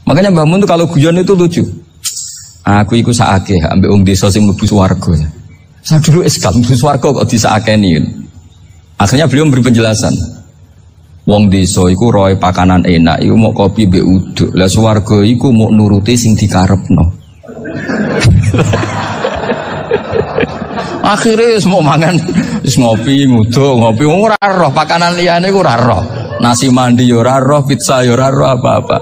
Makanya Mbah Mun tuh kalau guyon itu lucu. Aku iku sakake ambek wong desa sing mlebu swarga. Saya dulu eskal mlebu swarga kok disakeni. Akhirnya beliau memberi penjelasan. Wong desa iku roe pakanan enak, iku mau kopi mbek uduk. Lah swarga iku mau nuruti sing dikarepno. Akhirnya semua mangan, ngopi, nguduk, ngopi, ora roh pakanan liyane ku ora roh. Nasi mandi yo ora roh, pizza yo ora roh apa-apa.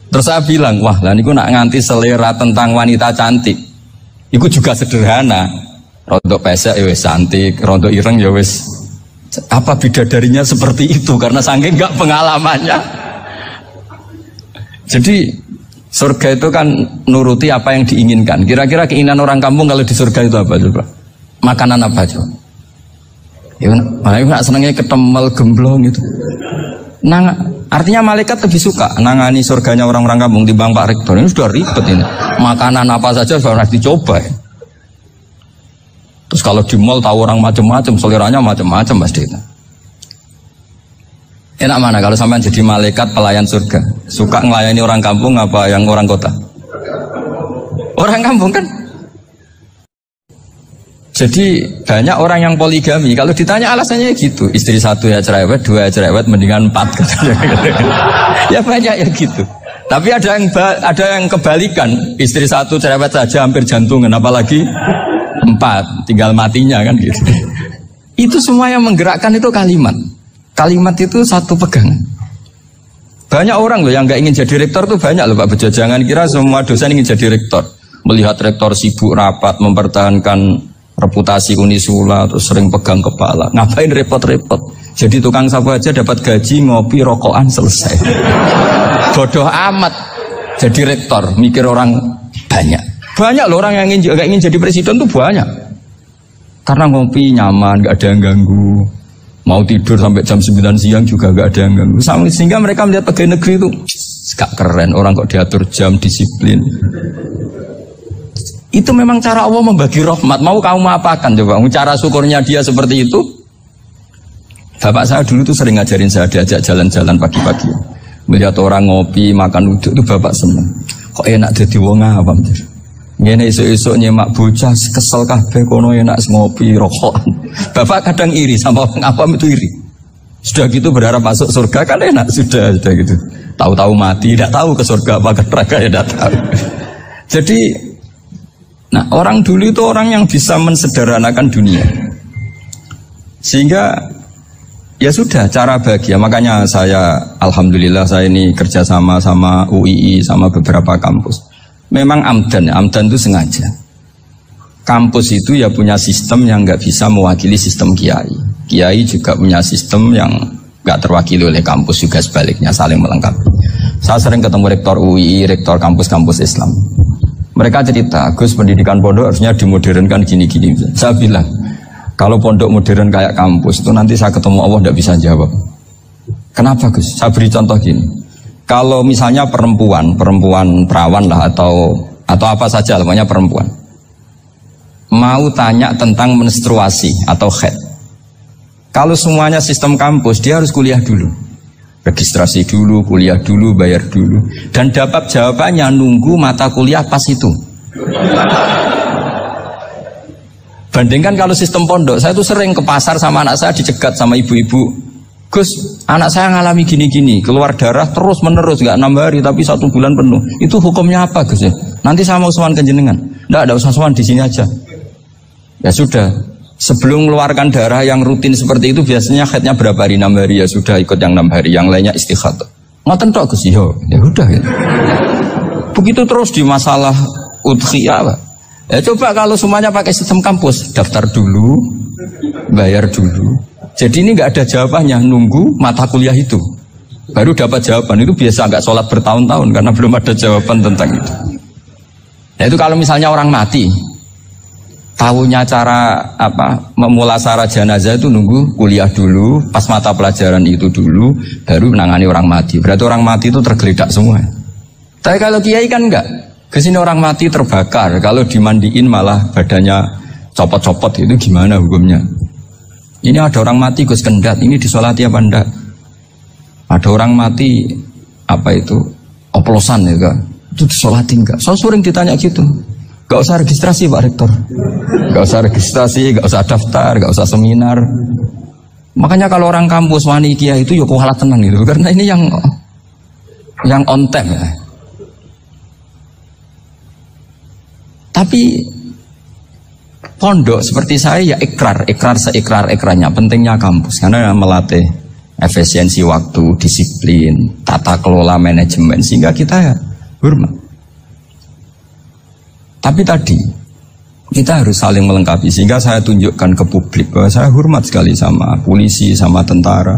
Terus saya bilang, wah lah niku nak nganti selera tentang wanita cantik. Iku juga sederhana. Rontok pesek ya wis cantik, rontok ireng ya wis. Apa bidadarinya seperti itu karena saking enggak pengalamannya. Jadi surga itu kan nuruti apa yang diinginkan. Kira-kira keinginan orang kampung kalau di surga itu apa coba? Makanan apa coba? Ya nak senengnya ketemel gemblong gitu. Nah, artinya malaikat lebih suka nangani surganya orang-orang kampung timbang Pak Rektor. Ini sudah ribet ini. Makanan apa saja sudah harus dicoba. Ya. Terus kalau di mall tahu orang macam-macam, seleranya macam-macam pasti itu. Enak mana kalau sampai jadi malaikat pelayan surga? Suka ngelayani orang kampung apa yang orang kota? Orang kampung kan? Jadi banyak orang yang poligami. Kalau ditanya alasannya gitu, istri satu ya cerewet, dua ya cerewet, mendingan 4 katanya. Ya banyak ya gitu. Tapi ada yang kebalikan, istri satu cerewet saja hampir jantungan, apalagi 4, tinggal matinya kan gitu. Itu semua yang menggerakkan itu kalimat. Kalimat itu satu pegangan. Banyak orang loh yang nggak ingin jadi rektor tuh banyak loh Pak Bejo. Jangan kira semua dosen ingin jadi rektor. Melihat rektor sibuk rapat mempertahankan reputasi Unisula terus sering pegang kepala. Ngapain repot-repot? Jadi tukang sapu aja dapat gaji, ngopi, rokokan selesai. Bodoh amat. Jadi rektor mikir orang banyak. Banyak loh orang yang nggak ingin jadi presiden tuh banyak. Karena ngopi nyaman, nggak ada yang ganggu. Mau tidur sampai jam 9 siang juga nggak ada yang ganggu. Sehingga mereka melihat pegawai negeri itu gak keren, orang kok diatur jam, disiplin. Itu memang cara Allah membagi rahmat. Mau kamu apakan coba? Cara syukurnya dia seperti itu. Bapak saya dulu tuh sering ngajarin saya, diajak jalan-jalan pagi-pagi. Melihat orang ngopi, makan uduk itu bapak seneng. Kok enak jadi wong apa? Ngene esuk-esuk nyemak bocah kesel kabeh kono enak ngopi rokokan. Bapak kadang iri sama orang awam itu iri. Sudah gitu berharap masuk surga kan enak sudah gitu. Tahu-tahu mati, tidak tahu ke surga apa ke neraka ya tidak tahu. Jadi nah, orang dulu itu orang yang bisa mensederhanakan dunia. Sehingga ya sudah cara bahagia. Makanya saya alhamdulillah saya ini kerjasama sama UII sama beberapa kampus. Memang amdan itu sengaja. Kampus itu ya punya sistem yang nggak bisa mewakili sistem kiai. Kiai juga punya sistem yang nggak terwakili oleh kampus juga sebaliknya saling melengkapi. Saya sering ketemu rektor UII, rektor kampus-kampus Islam. Mereka cerita, Gus pendidikan pondok harusnya dimodernkan gini-gini. Saya bilang, kalau pondok modern kayak kampus itu nanti saya ketemu Allah tidak bisa jawab. Kenapa Gus? Saya beri contoh gini. Kalau misalnya perempuan perawan lah atau apa saja namanya perempuan mau tanya tentang menstruasi atau haid. Kalau semuanya sistem kampus dia harus kuliah dulu. Registrasi dulu, kuliah dulu, bayar dulu dan dapat jawabannya nunggu mata kuliah pas itu. Bandingkan kalau sistem pondok, saya tuh sering ke pasar sama anak saya dicegat sama ibu-ibu. Gus, anak saya ngalami gini-gini, keluar darah terus menerus, nggak 6 hari tapi 1 bulan penuh. Itu hukumnya apa Gus ya? Nanti saya mau sowan ke jenengan. Nggak usah sowan di sini aja. Ya sudah, sebelum mengeluarkan darah yang rutin seperti itu biasanya haidnya berapa hari? 6 hari ya sudah ikut yang 6 hari, yang lainnya istighatsah. Ngoten tok Gus ya udah ya. Begitu terus di masalah udhiyah Pak. Ya coba kalau semuanya pakai sistem kampus, daftar dulu, bayar dulu. Jadi ini nggak ada jawabannya, nunggu mata kuliah itu baru dapat jawaban. Itu biasa nggak sholat bertahun-tahun karena belum ada jawaban tentang itu. Nah itu kalau misalnya orang mati, tahunya cara apa memulasara jenazah itu nunggu kuliah dulu, pas mata pelajaran itu dulu, baru menangani orang mati. Berarti orang mati itu tergeledak semua. Tapi kalau kiai kan enggak, kesini orang mati terbakar, kalau dimandiin malah badannya copot-copot, itu gimana hukumnya? Ini ada orang mati Gus Kendat, ini disolati apa enggak? Ada orang mati apa itu oplosan ya Kak. Itu disolatin enggak? Saya sering ditanya gitu. Gak usah registrasi Pak Rektor. Gak usah registrasi, gak usah daftar, gak usah seminar. Makanya kalau orang kampus wani kiai itu ya kualat tenang gitu. Karena ini yang on time ya. Tapi pondok seperti saya ya ikrar seikrar-ikrarnya. Pentingnya kampus karena melatih efisiensi waktu, disiplin, tata kelola manajemen sehingga kita ya hormat. Tapi tadi kita harus saling melengkapi sehingga saya tunjukkan ke publik bahwa saya hormat sekali sama polisi, sama tentara.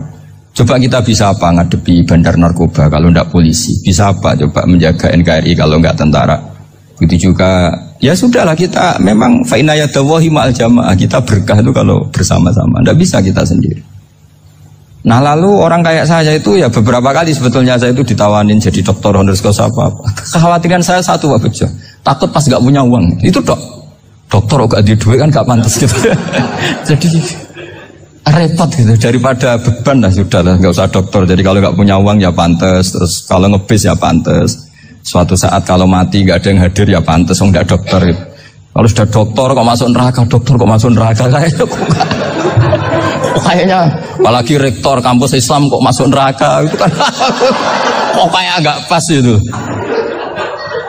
Coba kita bisa apa ngadepi bandar narkoba kalau tidak polisi? Bisa apa coba menjaga NKRI kalau nggak tentara? Begitu juga ya sudahlah kita memang fa'inayadawahi ma'al jamaah, kita berkah itu kalau bersama-sama. Tidak bisa kita sendiri. Nah lalu orang kayak saya itu ya beberapa kali sebetulnya saya itu ditawanin jadi dokter honoris causa apa. Kekhawatiran saya satu Pak Bejo, takut pas gak punya uang. Itu dokter gak ada duit kan gak pantas gitu. Jadi repot gitu, daripada beban lah sudah lah, gak usah dokter. Jadi kalau gak punya uang ya pantas, terus kalau ngebis ya pantas. Suatu saat kalau mati gak ada yang hadir ya pantas, enggak dokter gitu. Kalau sudah dokter kok masuk neraka, kayaknya apalagi rektor kampus Islam kok masuk neraka itu kan kok kayak agak pas itu.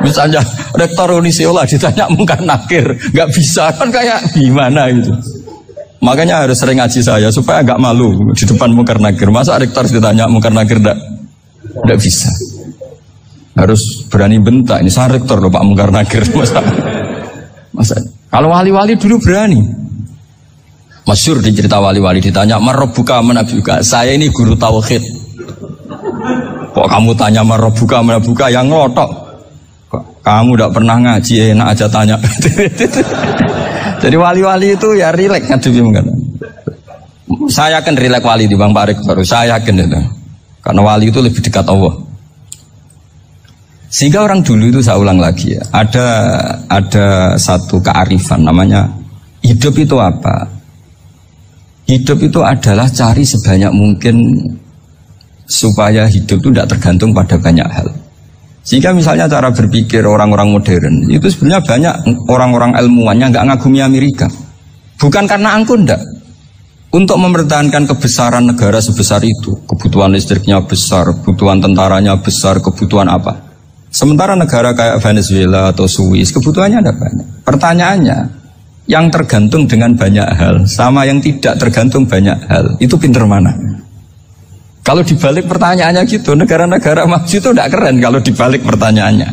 Misalnya rektor Unisiola ditanya Mungkar Nakir nggak bisa kan kayak gimana gitu. Makanya harus sering ngaji saya supaya agak malu di depan Mungkar Nakir. Masa rektor ditanya Mungkar Nakir nggak bisa. Harus berani bentak. Ini saya rektor loh Pak Mungkar Nakir. Masa kalau wali-wali dulu berani. Masyhur di cerita wali-wali ditanya marabbuka manabuka, saya ini guru tauhid. Kok kamu tanya marabbuka manabuka yang ngelotok? Kok kamu tidak pernah ngaji enak aja tanya. Jadi wali-wali itu ya rileks ngadepi mungkin. Saya yakin rileks wali di Bang Pak Rektor, saya yakin itu. Karena wali itu lebih dekat Allah. Sehingga orang dulu itu saya ulang lagi ya, ada satu kearifan namanya hidup itu apa? Hidup itu adalah cari sebanyak mungkin supaya hidup itu tidak tergantung pada banyak hal. Sehingga misalnya cara berpikir orang-orang modern itu sebenarnya banyak orang-orang ilmuwannya nggak ngagumi Amerika. Bukan karena angkuh ndak. Untuk mempertahankan kebesaran negara sebesar itu, kebutuhan listriknya besar, kebutuhan tentaranya besar, kebutuhan apa? Sementara negara kayak Venezuela atau Swiss kebutuhannya ada banyak. Pertanyaannya, yang tergantung dengan banyak hal sama yang tidak tergantung banyak hal itu pinter mana? Kalau dibalik pertanyaannya gitu, negara-negara maju itu tidak keren kalau dibalik pertanyaannya.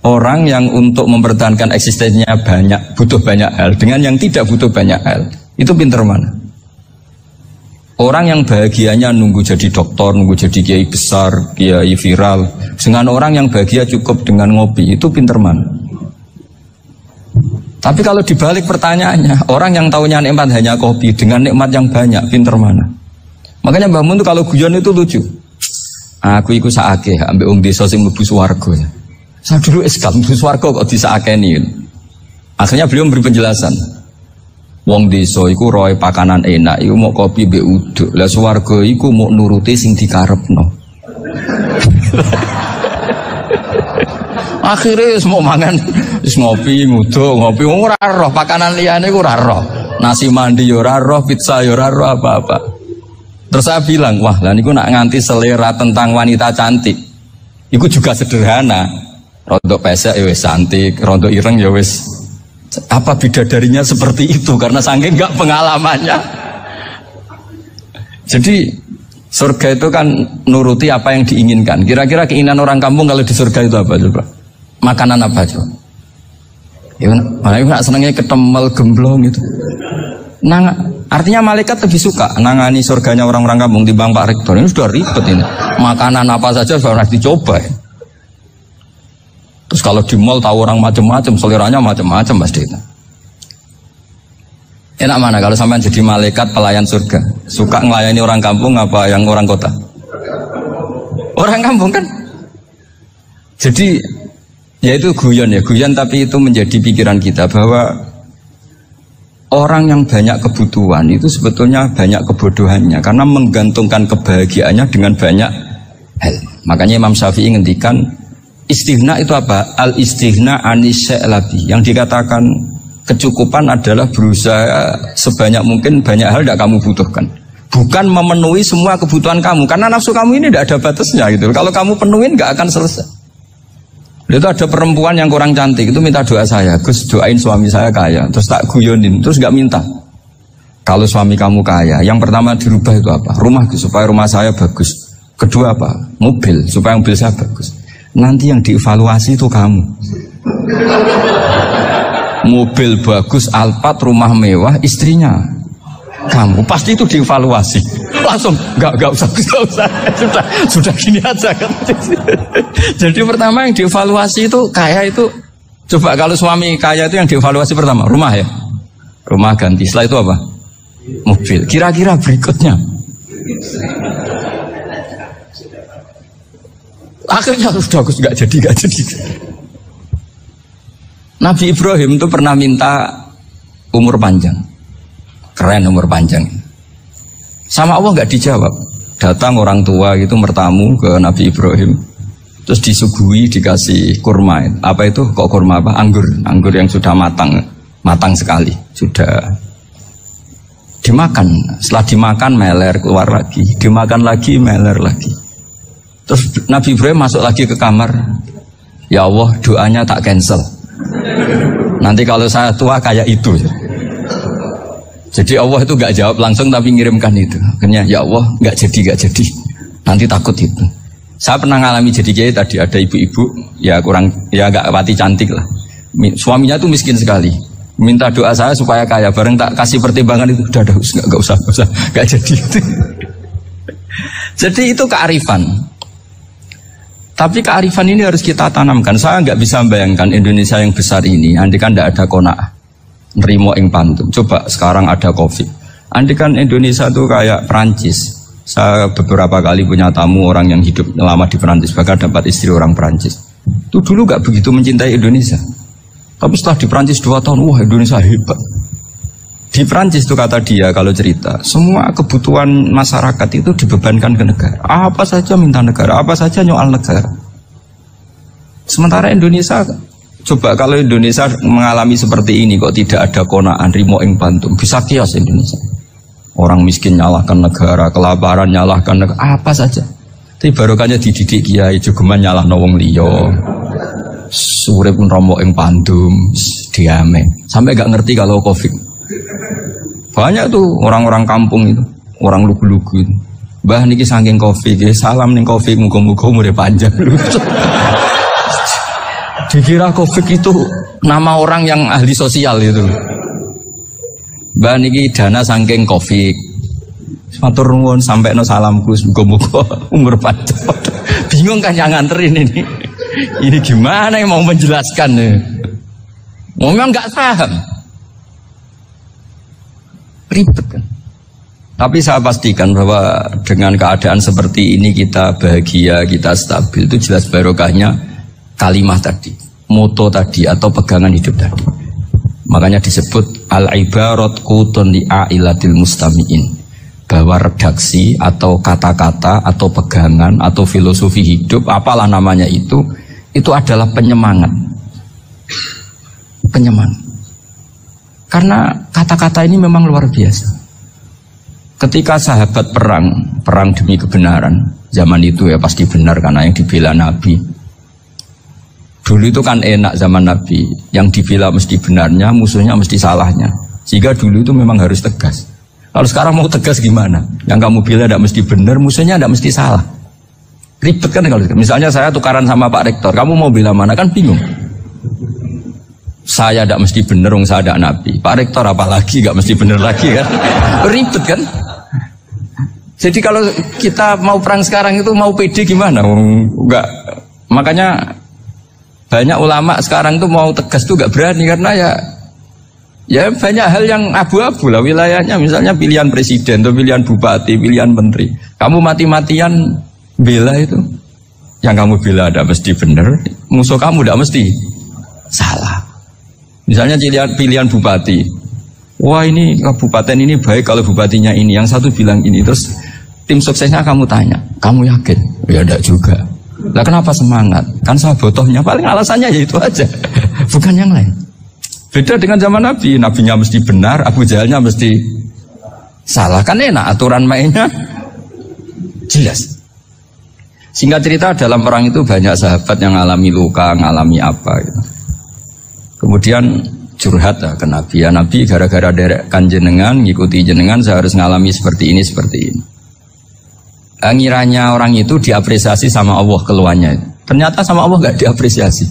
Orang yang untuk mempertahankan eksistensinya banyak, butuh banyak hal dengan yang tidak butuh banyak hal, itu pinter mana? Orang yang bahagianya nunggu jadi dokter, nunggu jadi kiai besar, kiai viral, dengan orang yang bahagia cukup dengan ngopi, itu pinter mana? Tapi kalau dibalik pertanyaannya, orang yang tahunya nikmat hanya kopi dengan nikmat yang banyak, pinter mana? Makanya Mbah Mun itu kalau guyon itu lucu. Aku iku saake ambek wong desa sing mlebu swarga. Saya dulu eskal mlebu swarga kok disakeni. Akhirnya beliau memberi penjelasan. Wong desa iku roe pakanan enak, iku mau kopi mbek uduk. Lah swarga iku mau nuruti sing dikarepno. Akhirnya semua mangan wis ngopi, nguduk, ngopi ora roh, pakanan liyane ku ora roh. Nasi mandi yo ora roh, pizza yo ora roh apa-apa. Terus saya bilang, wah, lah niku nak nganti selera tentang wanita cantik. Iku juga sederhana. Rodok pesek ya wis cantik, rodok ireng ya wis. Apa bidadarinya seperti itu karena saking enggak pengalamannya. Jadi surga itu kan nuruti apa yang diinginkan. Kira-kira keinginan orang kampung kalau di surga itu apa coba? Makanan apa coba? Ya, nak senangnya ketemel gemblong gitu. Artinya malaikat lebih suka nangani surganya orang-orang kampung di Bang Pak Rektor. Ini sudah ribet ini. Makanan apa saja sudah harus dicoba. Ya. Terus kalau di mall tahu orang macam-macam, seleranya macam-macam pasti itu. Enak mana kalau sampai jadi malaikat pelayan surga? Suka ngelayani orang kampung apa yang orang kota? Orang kampung kan? Jadi ya itu guyon tapi itu menjadi pikiran kita bahwa orang yang banyak kebutuhan itu sebetulnya banyak kebodohannya karena menggantungkan kebahagiaannya dengan banyak hal. Makanya Imam Syafi'i ngendikan istighna itu apa? Al istighna anis sya'labi. Yang dikatakan kecukupan adalah berusaha sebanyak mungkin banyak hal tidak kamu butuhkan. Bukan memenuhi semua kebutuhan kamu, karena nafsu kamu ini tidak ada batasnya gitu. Kalau kamu penuhin nggak akan selesai. Itu ada perempuan yang kurang cantik itu minta doa saya, Gus doain suami saya kaya, terus tak guyonin, terus nggak minta. Kalau suami kamu kaya, yang pertama dirubah itu apa? Rumah supaya rumah saya bagus. Kedua apa? Mobil supaya mobil saya bagus. Nanti yang dievaluasi itu kamu. Mobil bagus, Alphard, rumah mewah, istrinya kamu. Pasti itu dievaluasi. Langsung nggak usah sudah gini aja kan. Jadi pertama yang dievaluasi itu kaya itu, coba kalau suami kaya itu yang dievaluasi pertama rumah ya, rumah ganti. Setelah itu apa? Mobil. Kira-kira berikutnya akhirnya sudah nggak jadi. Nabi Ibrahim itu pernah minta umur panjang, keren umur panjang. Sama Allah nggak dijawab. Datang orang tua gitu mertamu ke Nabi Ibrahim, terus disuguhi dikasih kurma. Apa itu? Kok kurma apa? Anggur yang sudah matang sekali, sudah dimakan. Setelah dimakan meler keluar lagi, dimakan lagi meler lagi. Terus Nabi Ibrahim masuk lagi ke kamar. Ya Allah, doanya tak cancel. Nanti kalau saya tua kayak itu. Jadi Allah itu gak jawab langsung tapi ngirimkan itu. Akhirnya ya Allah gak jadi. Nanti takut itu. Saya pernah ngalami jadi kiai tadi, ada ibu-ibu ya gak pati cantik lah. Suaminya tuh miskin sekali. Minta doa saya supaya kaya. Bareng tak kasih pertimbangan itu udah gak usah gak jadi. Jadi itu kearifan. Tapi kearifan ini harus kita tanamkan. Saya nggak bisa membayangkan Indonesia yang besar ini andai kan tidak ada qanaah, nerimo ing pantum. Coba sekarang ada Covid. Andai kan Indonesia itu kayak Perancis. Saya beberapa kali punya tamu orang yang hidup lama di Perancis, bahkan dapat istri orang Perancis. Itu dulu nggak begitu mencintai Indonesia. Tapi setelah di Perancis 2 tahun, wah Indonesia hebat. Di Perancis itu kata dia kalau cerita, semua kebutuhan masyarakat itu dibebankan ke negara. Apa saja minta negara, apa saja nyoal negara. Sementara Indonesia, coba kalau Indonesia mengalami seperti ini kok tidak ada qanaah rimo ing pantum, bisa kios Indonesia. Orang miskin nyalahkan negara, kelaparan nyalahkan negara, apa saja. Tapi barokahnya dididik kiai jogeman nyalahno wong liya. Surip pun romo ing pandum, diame. Sampai gak ngerti kalau Covid. Banyak tuh orang-orang kampung itu, orang lugu-lugu itu. Mbah niki saking Covid, salam ning Covid, muga-muga umure panjang. Dikira Covid itu nama orang yang ahli sosial itu. Mbah niki dana saking Covid. Matur nuwun sampekno salamku, muga-muga umur panjang. Bingung kan yang nganterin ini. Ini gimana yang mau menjelaskan nih? Memang nggak paham. Ribet kan. Tapi saya pastikan bahwa dengan keadaan seperti ini kita bahagia, kita stabil, itu jelas barokahnya kalimah tadi, moto tadi atau pegangan hidup tadi. Makanya disebut al-ibarat qutun li'ailatil mustami'in, bahwa redaksi atau kata-kata atau pegangan atau filosofi hidup, apalah namanya itu adalah penyemangat. Karena kata-kata ini memang luar biasa. Ketika sahabat perang demi kebenaran, zaman itu ya pasti benar karena yang dibela Nabi. Dulu itu kan enak zaman Nabi, yang dibela mesti benarnya, musuhnya mesti salahnya. Sehingga dulu itu memang harus tegas. Kalau sekarang mau tegas gimana? Yang kamu bela tidak mesti benar, musuhnya tidak mesti salah. Ribet kan kalau misalnya saya tukaran sama Pak Rektor, kamu mau bela mana kan bingung. Saya tidak mesti benar, saya ada Nabi. Pak Rektor apalagi gak mesti benar lagi kan? Ribet kan? Jadi kalau kita mau perang sekarang itu mau pede gimana? Enggak. Makanya banyak ulama sekarang tuh mau tegas tuh gak berani karena ya banyak hal yang abu-abu lah wilayahnya. Misalnya pilihan presiden, atau pilihan bupati, pilihan menteri. Kamu mati-matian bela itu, yang kamu bela ada mesti benar, musuh kamu tidak mesti salah. Misalnya pilihan bupati, wah ini kabupaten ini baik kalau bupatinya ini, yang satu bilang ini, terus tim suksesnya kamu tanya, kamu yakin? Ya tidak juga. Lah kenapa semangat? Kan saya botohnya, paling alasannya ya itu aja, bukan yang lain. Beda dengan zaman Nabi, Nabinya mesti benar, Abu Jahalnya mesti salah. Kan enak, aturan mainnya jelas. Singkat cerita, dalam perang itu banyak sahabat yang ngalami luka, ngalami apa gitu. Kemudian curhat ke Nabi, ya Nabi gara-gara derekkan jenengan, ngikuti jenengan, saya harus ngalami seperti ini, seperti ini. Ngiranya orang itu diapresiasi sama Allah keluarnya. Ternyata sama Allah gak diapresiasi.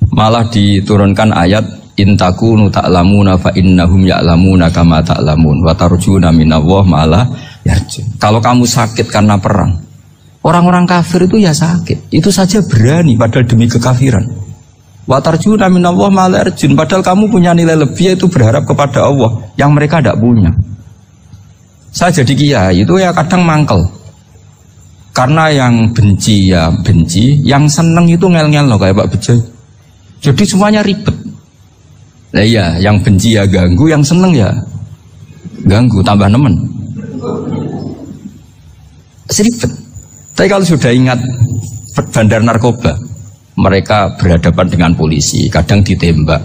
Malah diturunkan ayat, in takunu ta'lamuna fa innahum ya'lamuna kama ta'lamun wa tarjuna minallah ma'ala yarjun. Kalau kamu sakit karena perang, orang-orang kafir itu ya sakit, itu saja berani padahal demi kekafiran. Wa tarjuna minallah ma'ala yarjun, padahal kamu punya nilai lebih, yaitu berharap kepada Allah yang mereka tidak punya. Saya jadi kiai itu ya kadang mangkel. Karena yang benci ya benci, yang seneng itu ngel-ngel loh kayak Pak Bejo. Jadi semuanya ribet. Nah iya, yang benci ya ganggu, yang seneng ya ganggu, tambah nemen. Seribet. Tapi kalau sudah ingat bandar narkoba, mereka berhadapan dengan polisi, kadang ditembak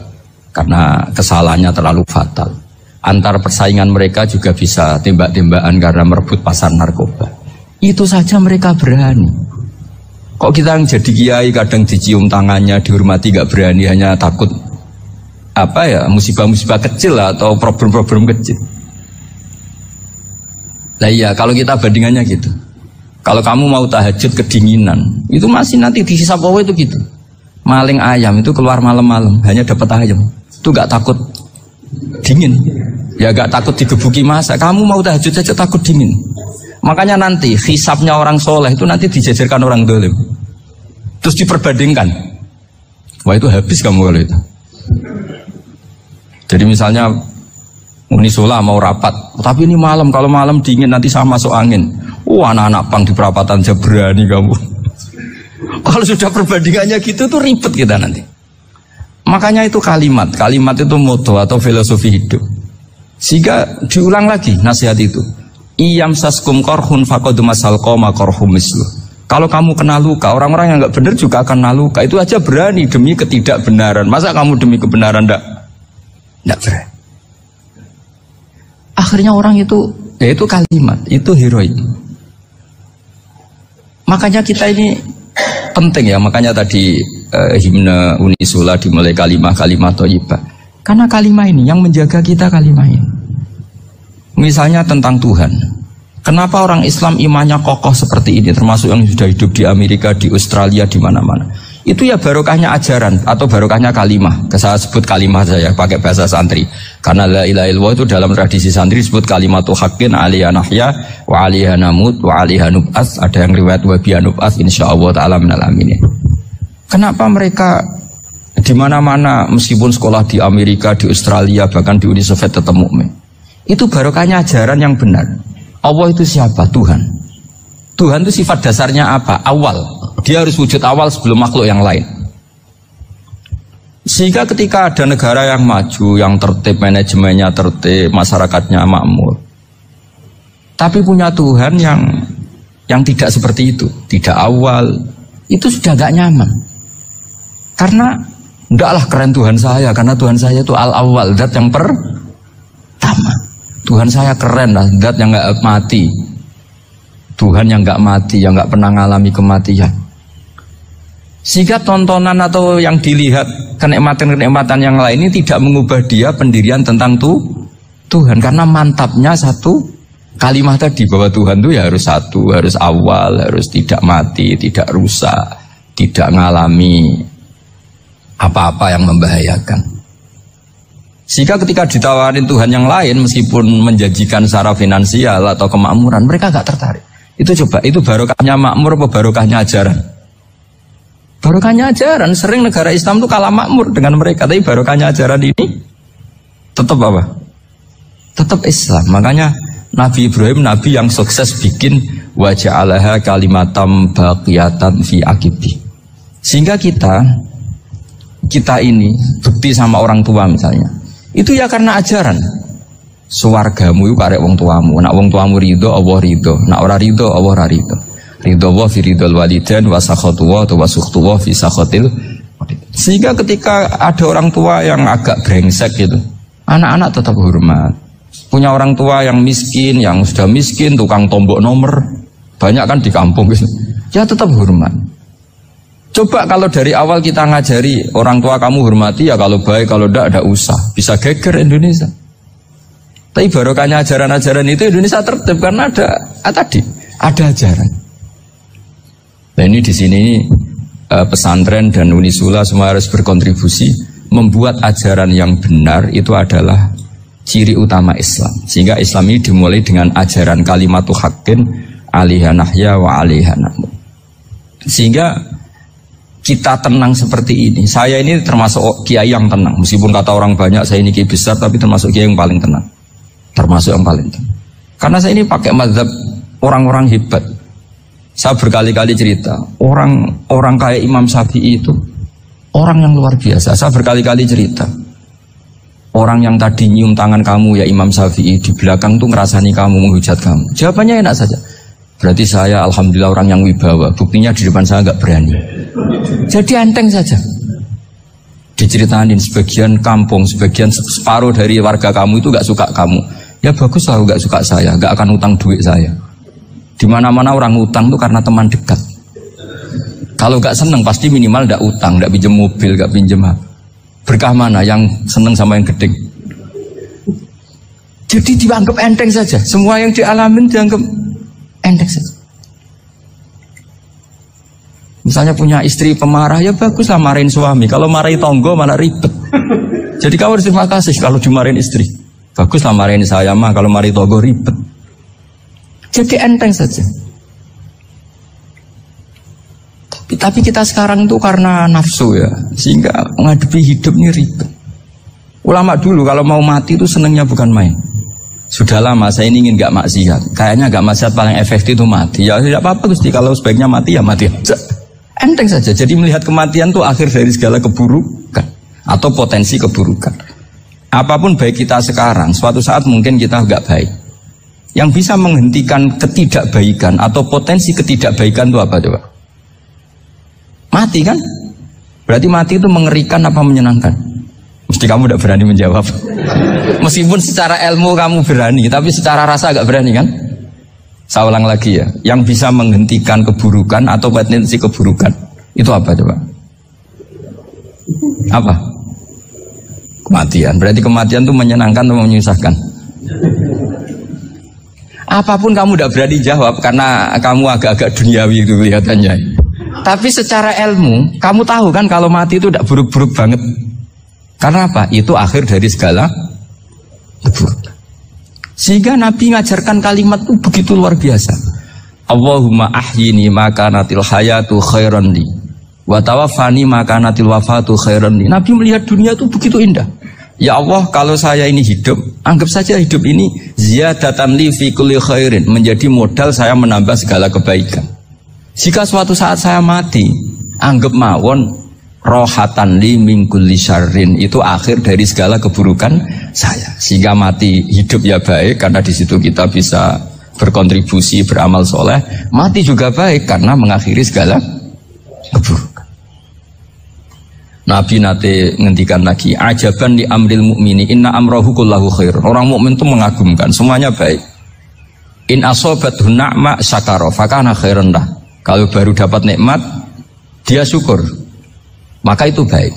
karena kesalahannya terlalu fatal. Antar persaingan mereka juga bisa tembak-tembakan karena merebut pasar narkoba. Itu saja mereka berani. Kok kita yang jadi kiai kadang dicium tangannya, dihormati gak berani, hanya takut apa ya, musibah-musibah kecil lah, atau problem-problem kecil. Nah iya, kalau kita bandingannya gitu. Kalau kamu mau tahajud kedinginan, itu masih nanti dihisab Allah itu gitu. Maling ayam itu keluar malam-malam, hanya dapat ayam. Itu gak takut dingin. Ya gak takut digebuki masa. Kamu mau tahajud saja takut dingin. Makanya nanti hisabnya orang soleh itu nanti dijajarkan orang dolim. Terus diperbandingkan. Wah itu habis kamu kalau itu. Jadi misalnya Unisola mau rapat, tapi ini malam, kalau malam dingin nanti sama masuk angin. Anak-anak pang di perapatan aja berani kamu. Kalau sudah perbandingannya gitu tuh ribet kita nanti. Makanya itu kalimat itu moto atau filosofi hidup. Sehingga diulang lagi nasihat itu. Iyam saskum korhun fakodu masal koma korhum mislu. Kalau kamu kena luka, orang-orang yang nggak benar juga akan kena luka. Itu aja berani demi ketidakbenaran. Masa kamu demi kebenaran nggak berani? Akhirnya orang itu, ya itu kalimat, itu heroik. Makanya kita ini penting ya. Makanya tadi himne Unisula dimulai kalimat-kalimat thayyibah. Karena kalimat ini yang menjaga kita, kalimat ini. Misalnya tentang Tuhan. Kenapa orang Islam imannya kokoh seperti ini, termasuk yang sudah hidup di Amerika, di Australia, di mana-mana. Itu ya barokahnya ajaran atau barokahnya kalimah. Saya sebut kalimah saya pakai bahasa santri. Karena la ilaha illallah itu dalam tradisi santri disebut kalimatu haqqin alaiha nahya wa alaiha namut wa alaiha nub'ats. Ada yang riwayat wa biha nub'ats insyaallah taala minal amin. Kenapa mereka di mana-mana meskipun sekolah di Amerika, di Australia, bahkan di Uni Soviet tetap mukmin? Itu barokahnya ajaran yang benar. Allah itu siapa? Tuhan. Tuhan itu sifat dasarnya apa? Awal. Dia harus wujud awal sebelum makhluk yang lain. Sehingga ketika ada negara yang maju, yang tertib, manajemennya tertib, masyarakatnya makmur, tapi punya Tuhan yang tidak seperti itu, tidak awal, itu sudah gak nyaman. Karena ndaklah keren Tuhan saya, karena Tuhan saya itu al-awal, zat yang pertama. Tuhan saya keren lah, zat yang gak mati. Tuhan yang gak mati, yang gak pernah mengalami kematian. Sehingga tontonan atau yang dilihat kenikmatan-kenikmatan yang lain ini tidak mengubah dia pendirian tentang Tuhan. Karena mantapnya satu kalimat tadi, bahwa Tuhan itu ya harus satu, harus awal, harus tidak mati, tidak rusak, tidak mengalami apa-apa yang membahayakan. Sehingga ketika ditawarin Tuhan yang lain, meskipun menjanjikan secara finansial atau kemakmuran, mereka gak tertarik. Itu coba, itu barokahnya makmur apa barokahnya ajaran? Barokahnya ajaran. Sering negara Islam itu kalah makmur dengan mereka, tapi barokahnya ajaran ini tetap apa? Tetap Islam. Makanya Nabi Ibrahim, Nabi yang sukses bikin waja'alaha kalimatam baqiyatan fi aqibi. Sehingga kita ini bukti sama orang tua misalnya, itu ya karena ajaran. Suwargamu itu karek wong tuamu. Nak wong tuamu ridho, Allah ridho. Nak ora ridho, Allah ora ridho. Ridho wa fi ridhol walidain wa sakhatu wa sukhtu wa fi sakhatil. Sehingga ketika ada orang tua yang agak brengsek gitu, anak-anak tetap hormat. Punya orang tua yang miskin, yang sudah miskin, tukang tombok nomor, banyak kan di kampung gitu. Ya tetap hormat. Coba kalau dari awal kita ngajari orang tua kamu hormati, ya kalau baik, kalau tidak usah. Bisa geger Indonesia. Tapi barokahnya ajaran-ajaran itu Indonesia tertib karena ada ajaran. Nah ini di sini pesantren dan Unisula semua harus berkontribusi membuat ajaran yang benar itu adalah ciri utama Islam. Sehingga Islam ini dimulai dengan ajaran kalimatu haqqin alaiha nahya wa alaiha namut. Sehingga kita tenang seperti ini. Saya ini termasuk kiai yang tenang. Meskipun kata orang banyak saya ini kiai besar, tapi termasuk kiai yang paling tenang. Termasuk yang paling tenang. Karena saya ini pakai mazhab orang-orang hebat. Saya berkali-kali cerita, orang kayak Imam Syafi'i itu orang yang luar biasa. Saya berkali-kali cerita, orang yang tadi nyium tangan kamu ya Imam Syafi'i di belakang tuh ngerasani kamu, menghujat kamu. Jawabannya enak saja. Berarti saya alhamdulillah orang yang wibawa. Buktinya di depan saya nggak berani. Jadi enteng saja. Diceritain sebagian kampung, sebagian separuh dari warga kamu itu nggak suka kamu. Ya bagus lah nggak suka saya, nggak akan utang duit saya. Di mana-mana orang utang tuh karena teman dekat. Kalau nggak seneng pasti minimal nggak utang, nggak pinjam mobil, nggak pinjam apa. Berkah mana yang seneng sama yang gede? Jadi dianggap enteng saja. Semua yang dialamin dianggap enteng saja. Misalnya punya istri pemarah, ya bagus lah marahin suami. Kalau marahin tonggo malah ribet. Jadi kamu harus terima kasih kalau dimarahin istri. Bagus lah marahin saya mah, kalau marahin tonggo ribet. Jadi enteng saja. Tapi kita sekarang itu karena nafsu ya, sehingga menghadapi hidup ini ribet. Ulama dulu kalau mau mati itu senengnya bukan main. Sudah lama saya ini ingin gak maksiat. Kayaknya gak maksiat paling efektif itu mati. Ya tidak apa-apa Gusti, kalau sebaiknya mati ya mati aja. Enteng saja. Jadi melihat kematian itu akhir dari segala keburukan atau potensi keburukan. Apapun baik kita sekarang, suatu saat mungkin kita gak baik. Yang bisa menghentikan ketidakbaikan atau potensi ketidakbaikan itu apa coba? Mati kan? Berarti mati itu mengerikan apa menyenangkan? Mesti kamu tidak berani menjawab. Meskipun secara ilmu kamu berani, tapi secara rasa agak berani kan? Saya ulang lagi ya. Yang bisa menghentikan keburukan atau potensi keburukan itu apa coba? Apa? Kematian. Berarti kematian itu menyenangkan atau menyusahkan? Apapun kamu tidak berani jawab karena kamu agak-agak duniawi itu kelihatannya. Tapi secara ilmu, kamu tahu kan kalau mati itu tidak buruk-buruk banget. Karena apa? Itu akhir dari segala keburukan. Sehingga Nabi ngajarkan kalimat itu begitu luar biasa. Allahumma ahyini makanatil hayatu khairan li wa tawaffani makanatil wafatu khairan li. Nabi melihat dunia itu begitu indah. Ya Allah, kalau saya ini hidup, anggap saja hidup ini ziyadatan li fi kulli khairin, menjadi modal saya menambah segala kebaikan. Jika suatu saat saya mati, anggap mawon rohatan li min kulli syarrin, itu akhir dari segala keburukan saya. Sehingga mati hidup ya baik karena di situ kita bisa berkontribusi beramal soleh. Mati juga baik karena mengakhiri segala keburukan. Nabi nate ngendikan lagi, ajaban li amril mu'mini inna amrahu kullahu khair. Orang mukmin itu mengagumkan, semuanya baik. In asobathu na'ma syakara fakana khairan lah. Kalau baru dapat nikmat, dia syukur, maka itu baik.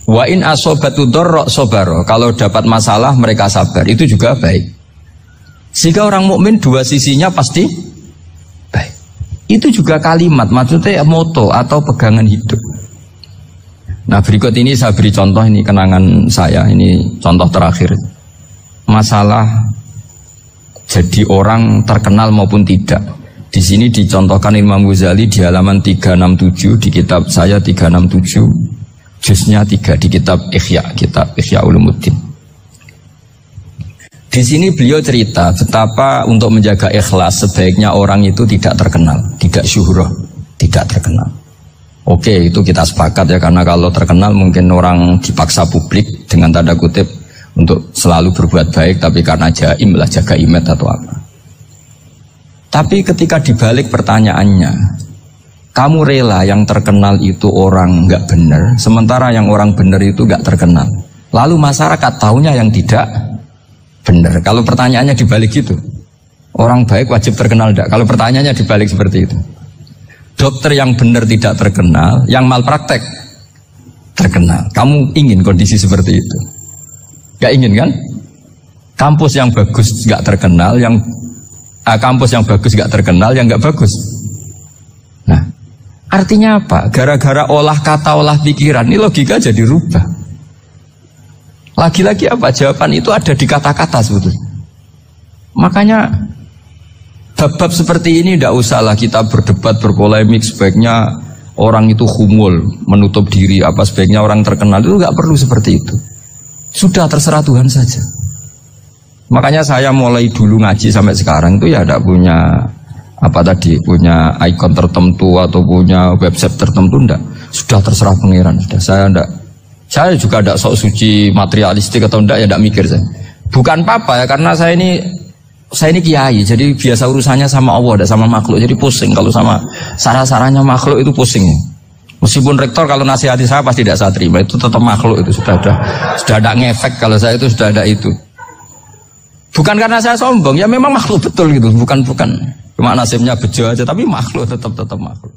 Wa in asobatu dorro sobaro. Kalau dapat masalah mereka sabar, itu juga baik. Jika orang mukmin dua sisinya pasti baik. Itu juga kalimat, maksudnya moto atau pegangan hidup. Nah berikut ini saya beri contoh, ini kenangan saya, ini contoh terakhir. Masalah jadi orang terkenal maupun tidak. Di sini dicontohkan Imam Ghazali di halaman 367 di kitab saya 367, juznya 3 di kitab Ihya Ulumuddin. Di sini beliau cerita betapa untuk menjaga ikhlas sebaiknya orang itu tidak terkenal, tidak syuhrah, tidak terkenal. Oke, itu kita sepakat ya, karena kalau terkenal mungkin orang dipaksa publik dengan tanda kutip untuk selalu berbuat baik, tapi karena jaim lah, jaga image atau apa. Tapi ketika dibalik pertanyaannya, kamu rela yang terkenal itu orang nggak benar, sementara yang orang benar itu nggak terkenal. Lalu masyarakat taunya yang tidak benar. Kalau pertanyaannya dibalik gitu, orang baik wajib terkenal enggak? Kalau pertanyaannya dibalik seperti itu, dokter yang benar tidak terkenal, yang malpraktek terkenal. Kamu ingin kondisi seperti itu? Gak ingin kan? Kampus yang bagus gak terkenal, kampus yang bagus gak terkenal, yang gak bagus. Nah, artinya apa? Gara-gara olah kata, olah pikiran, ini logika jadi rubah. Lagi-lagi apa? Jawaban itu ada di kata-kata sebetulnya. Makanya bab-bab seperti ini tidak usahlah kita berdebat, berpolemik. Sebaiknya orang itu humul, menutup diri. Apa sebaiknya orang terkenal, itu nggak perlu seperti itu. Sudah terserah Tuhan saja. Makanya saya mulai dulu ngaji sampai sekarang itu ya tidak punya punya ikon tertentu atau punya website tertentu, enggak. Sudah terserah pangeran. Sudah saya juga tidak sok suci materialistik atau enggak, ya tidak mikir saya. Bukan apa-apa ya, karena saya ini kiai, jadi biasa urusannya sama Allah, tidak sama makhluk. Jadi pusing kalau sama sarah-sarahnya makhluk itu pusing. Meskipun rektor kalau nasihati saya pasti tidak saya terima, itu tetap makhluk, itu sudah ada ngefek kalau saya itu sudah ada itu. Bukan karena saya sombong, ya memang makhluk betul gitu, bukan cuma nasibnya bejo aja, tapi makhluk tetap makhluk.